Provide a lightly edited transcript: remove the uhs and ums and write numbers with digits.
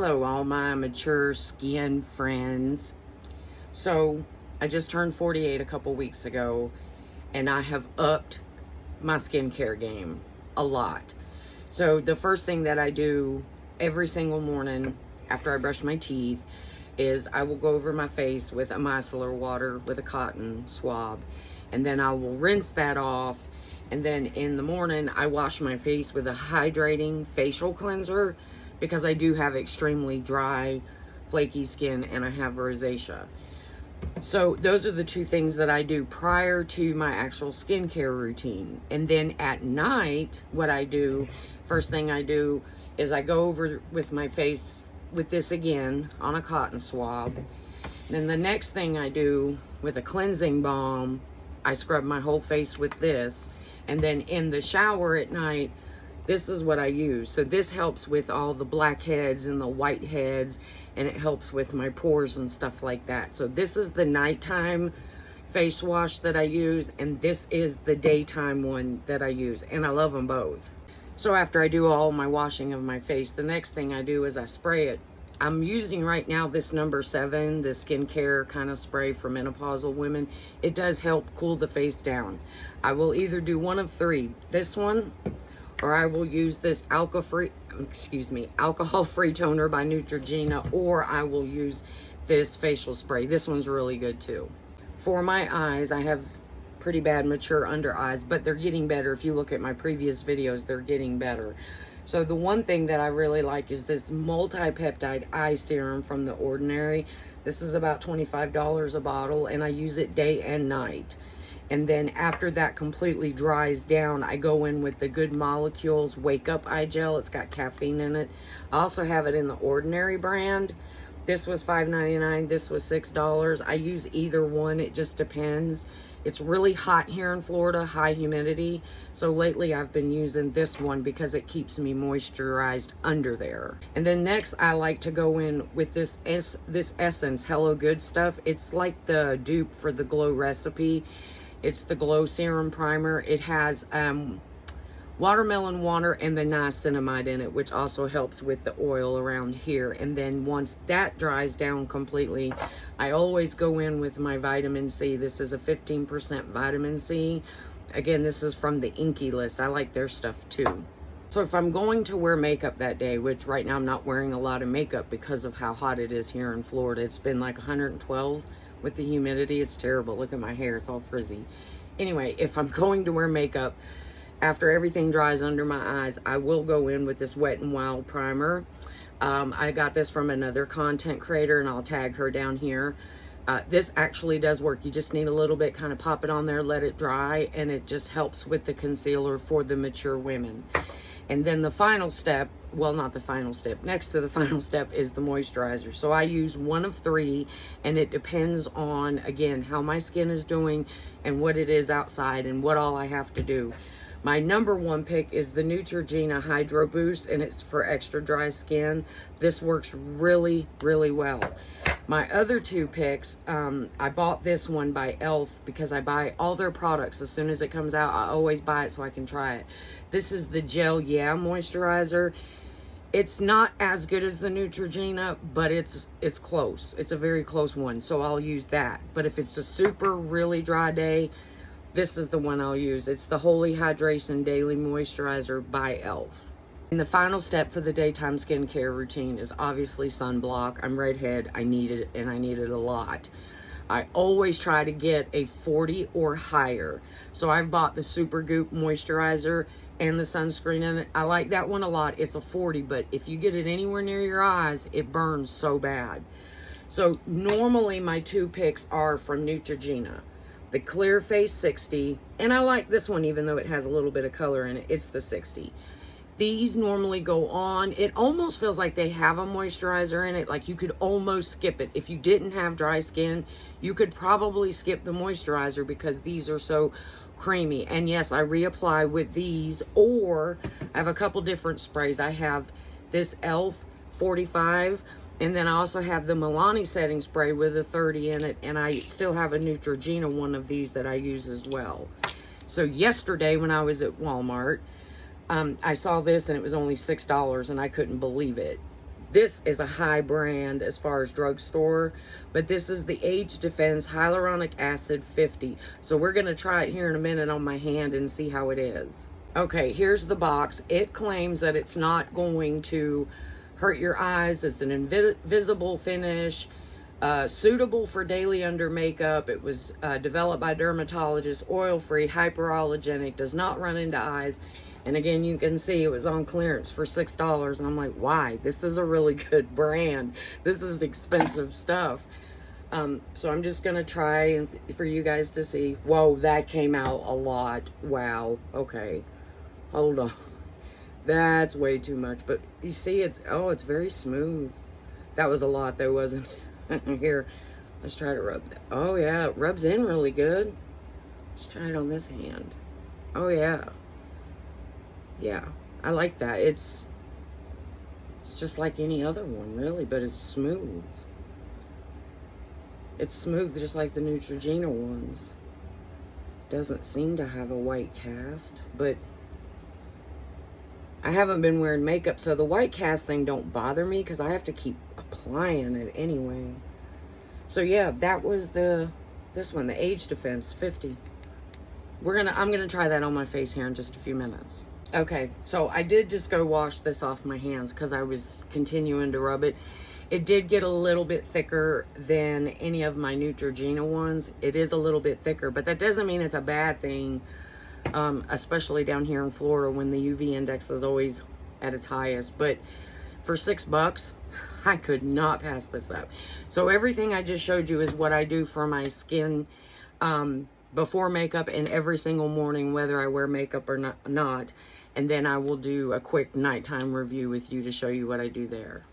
Hello, all my mature skin friends. So, I just turned 48 a couple weeks ago, and I have upped my skincare game a lot. So, the first thing that I do every single morning after I brush my teeth is I will go over my face with a micellar water with a cotton swab, and then I will rinse that off. And then in the morning, I wash my face with a hydrating facial cleanser because I do have extremely dry, flaky skin and I have rosacea. So those are the two things that I do prior to my actual skincare routine. And then at night, what I do, first thing I do is I go over with my face with this again on a cotton swab. Then the next thing I do with a cleansing balm, I scrub my whole face with this. And then in the shower at night, this is what I use. So this helps with all the blackheads and the whiteheads, and it helps with my pores and stuff like that. So this is the nighttime face wash that I use, and this is the daytime one that I use, and I love them both. So after I do all my washing of my face, the next thing I do is I spray it. I'm using right now this number 7, the skincare kind of spray for menopausal women. It does help cool the face down. I will either do one of 3, this one, or I will use this alcohol-free toner by Neutrogena, or I will use this facial spray. This one's really good too. For my eyes, I have pretty bad mature under eyes, but they're getting better. If you look at my previous videos, they're getting better. So the one thing that I really like is this multi-peptide eye serum from The Ordinary. This is about $25 a bottle, and I use it day and night. And then after that completely dries down, I go in with the Good Molecules Wake Up Eye Gel. It's got caffeine in it. I also have it in the Ordinary brand. This was $5.99. This was $6. I use either one. It just depends. It's really hot here in Florida, high humidity. So lately I've been using this one because it keeps me moisturized under there. And then next I like to go in with this Essence Hello Good stuff. It's like the dupe for the Glow Recipe. It's the Glow Serum Primer. It has watermelon water and the niacinamide in it, which also helps with the oil around here. And then once that dries down completely, I always go in with my vitamin C. This is a 15% vitamin C. Again, this is from the inkeylist. I like their stuff too. So if I'm going to wear makeup that day, which right now I'm not wearing a lot of makeup because of how hot it is here in Florida. It's been like 112 with the humidity. It's terrible. Look at my hair, it's all frizzy. Anyway, if I'm going to wear makeup, after everything dries under my eyes, I will go in with this Wet n Wild primer. I got this from another content creator, and I'll tag her down here. This actually does work. You just need a little bit, kind of pop it on there, let it dry, and it just helps with the concealer for the mature women. And then the final step, well, not the final step, next to the final step is the moisturizer. So I use one of 3, and it depends on, again, how my skin is doing and what it is outside and what all I have to do. My number 1 pick is the Neutrogena Hydro Boost, and it's for extra dry skin. This works really, really well. My other 2 picks, I bought this one by e.l.f. because I buy all their products. As soon as it comes out, I always buy it so I can try it. This is the Gel Yeah Moisturizer. It's not as good as the Neutrogena, but it's close. It's a very close one, so I'll use that. But if it's a super really dry day, this is the one I'll use. It's the Holy Hydration Daily Moisturizer by e.l.f. And the final step for the daytime skincare routine is obviously sunblock. I'm redhead. I need it, and I need it a lot. I always try to get a 40 or higher. So I've bought the Super Goop Moisturizer and the sunscreen in it. I like that one a lot. It's a 40, but if you get it anywhere near your eyes, it burns so bad. So normally my 2 picks are from Neutrogena. The Clear Face 60, and I like this one even though it has a little bit of color in it. It's the 60. These normally go on. It almost feels like they have a moisturizer in it. Like you could almost skip it. If you didn't have dry skin, you could probably skip the moisturizer because these are so creamy. And yes, I reapply with these, or I have a couple different sprays. I have this e.l.f. 45, and then I also have the Milani setting spray with a 30 in it, and I still have a Neutrogena one of these that I use as well. So yesterday when I was at Walmart, I saw this and it was only $6 and I couldn't believe it. This is a high brand as far as drugstore, but this is the Age Defense Hyaluronic Acid 50. So we're going to try it here in a minute on my hand and see how it is. Okay, here's the box. It claims that it's not going to hurt your eyes. It's an invisible finish, suitable for daily under makeup. It was developed by dermatologists, oil-free, hyperallergenic, does not run into eyes. And again, you can see it was on clearance for $6. And I'm like, why? This is a really good brand. This is expensive stuff. So I'm just going to try for you guys to see. Whoa, that came out a lot. Wow. Okay. Hold on. That's way too much. But you see, it's very smooth. That was a lot though, wasn't it? Here, let's try to rub that. Oh yeah, it rubs in really good. Let's try it on this hand. Oh yeah. Yeah, I like that. It's just like any other one, really, but it's smooth. It's smooth just like the Neutrogena ones. Doesn't seem to have a white cast, but I haven't been wearing makeup, so the white cast thing don't bother me because I have to keep applying it anyway. So yeah, that was this one, the Age Defense 50. I'm gonna try that on my face here in just a few minutes. Okay, so I did just go wash this off my hands because I was continuing to rub it. It did get a little bit thicker than any of my Neutrogena ones. It is a little bit thicker, but that doesn't mean it's a bad thing, especially down here in Florida when the UV index is always at its highest. But for $6, I could not pass this up. So everything I just showed you is what I do for my skin before makeup and every single morning, whether I wear makeup or not. And then I will do a quick nighttime review with you to show you what I do there.